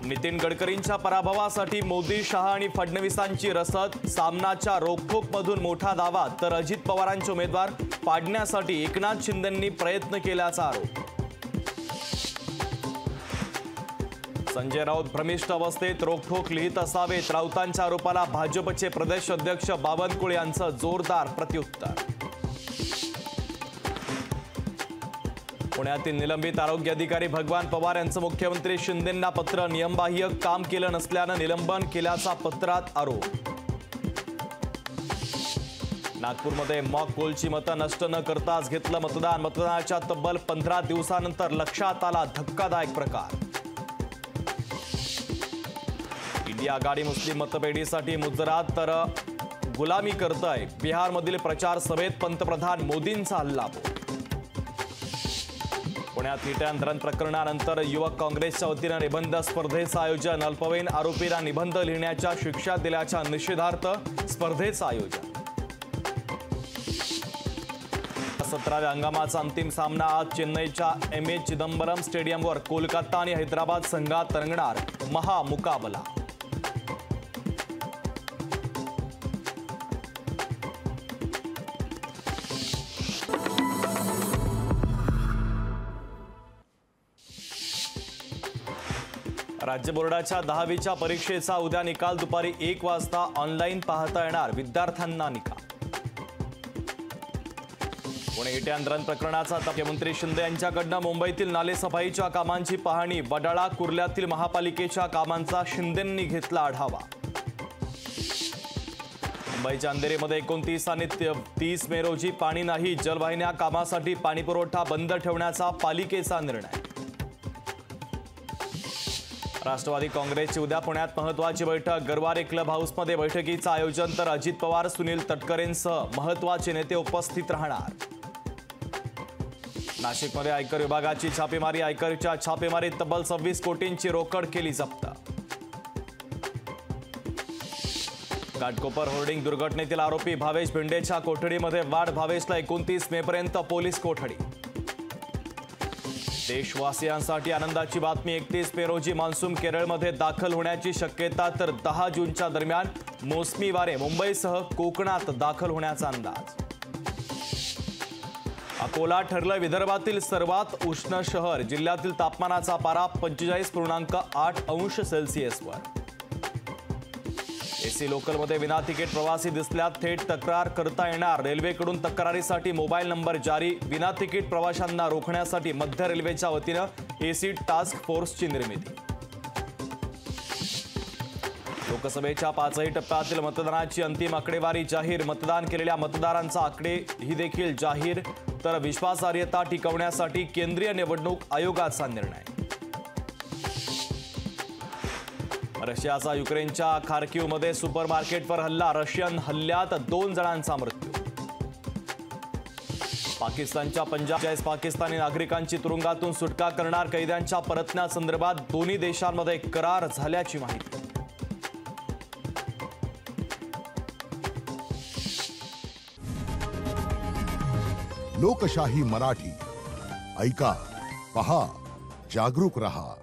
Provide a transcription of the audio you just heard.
नितीन गडकरींच्या पराभवासाठी मोदी, शहा आणि फडणवीसांची रसद। सामनाच्या रोखोकमधून मोठा दावा, तर अजित पवारांचे उमेदवार पाडण्यासाठी एकनाथ शिंदेंनी प्रयत्न केल्याचा आरोप। संजय राऊत भ्रमिष्ट अवस्थेत, रोखोक लिहित असावेत। राऊतांच्या आरोपाला भाजपचे प्रदेश अध्यक्ष बावनकुळे यांचं जोरदार प्रत्युत्तर। पुण्यातील निलंबित आरोग्य अधिकारी भगवान पवार यांचं मुख्यमंत्री शिंदेंना पत्र। नियमबाह्य काम केलं नसल्यानं निलंबन केल्याचा पत्रात आरोप। नागपूरमध्ये मॉक पोलची मतं नष्ट न करताच घेतलं मतदान। मतदानाच्या तब्बल 15 दिवसानंतर लक्षात आला धक्कादायक प्रकार। इंडिया आघाडी मुस्लिम मतपेढीसाठी मुजरात तर गुलामी करतय। बिहारमधील प्रचार सभेत पंतप्रधान मोदींचा हल्लाबोल। पुण्यात हिट अँड रन प्रकरणानंतर युवक काँग्रेसच्या वतीनं निबंध स्पर्धेचं आयोजन। अल्पवयीन आरोपीला निबंध लिहिण्याच्या शिक्षा दिल्याच्या निषेधार्थ स्पर्धेचं आयोजन। 17व्या हंगामाचा अंतिम सामना आज चेन्नईच्या एम.ए. चिदंबरम स्टेडियमवर कोलकाता आणि हैदराबाद संघात रंगणार महामुकाबला। राज्य बोर्डाच्या 10वीच्या परीक्षेचा उद्या निकाल दुपारी 1 वाजता ऑनलाईन पाहता येणार। विद्यार्थ्यांना निकाल। पुणे हिट अँड रन प्रकरणाचा मुख्यमंत्री शिंदे यांच्याकडून मुंबईतील नालेसफाईच्या कामांची पाहणी। वडाळा कुर्ल्यातील महापालिकेच्या कामांचा शिंदेंनी घेतला आढावा। मुंबईच्या अंधेरीमध्ये 29 आणि 30 मे रोजी पाणी नाही। जलवाहिन्या कामासाठी पाणीपुरवठा बंद ठेवण्याचा पालिकेचा निर्णय। राष्ट्रवादी काँग्रेसची उद्या पुण्यात महत्त्वाची बैठक। गरवारे क्लब हाऊसमध्ये बैठकीचं आयोजन, तर अजित पवार, सुनील तटकरेंसह महत्त्वाचे नेते उपस्थित राहणार। नाशिकमध्ये आयकर विभागाची छापेमारी। आयकरच्या छापेमारीत तब्बल 26 कोटींची रोकड केली जप्त। घाटकोपर होर्डिंग दुर्घटनेतील आरोपी भावेश भिंडेच्या कोठडीमध्ये वाढ। भावेशला 29 मेपर्यंत पोलीस कोठडी। देशवासियांसाठी आनंदाची बातमी। 31 मे रोजी मान्सून केरळमध्ये दाखल होण्याची शक्यता, तर 10 जूनच्या दरम्यान मोसमी वारे मुंबईसह कोकणात दाखल होण्याचा अंदाज। अकोला ठरलं विदर्भातील सर्वात उष्ण शहर। जिल्ह्यातील तापमानाचा पारा 45.8 अंश सेल्सिअसवर। एसी लोकलमध्ये विना तिकीट प्रवासी दिसल्यात थेट तक्रार करता येणार। रेल्वेकडून तक्रारीसाठी मोबाईल नंबर जारी। विना तिकीट प्रवाशांना रोखण्यासाठी मध्य रेल्वेच्या वतीनं एसी टास्क फोर्सची निर्मिती। लोकसभेच्या 5ही टप्प्यातील मतदानाची अंतिम आकडेवारी जाहीर। मतदान केलेल्या मतदारांचा आकडे ही देखील जाहीर, तर विश्वासार्हता टिकवण्यासाठी केंद्रीय निवडणूक आयोगाचा निर्णय। रशियाचा युक्रेनच्या खार्किव्हमध्ये सुपरमार्केटवर हल्ला। रशियन हल्ल्यात 2 जणांचा मृत्यू। पाकिस्तानच्या पंजाब पाकिस्तानी नागरिकांची तुरुंगातून सुटका करणार। कैद्यांच्या परतण्यासंदर्भात दोन्ही देशांमध्ये करार झाल्याची माहिती। लोकशाही मराठी ऐका, पहा, जागरूक रहा।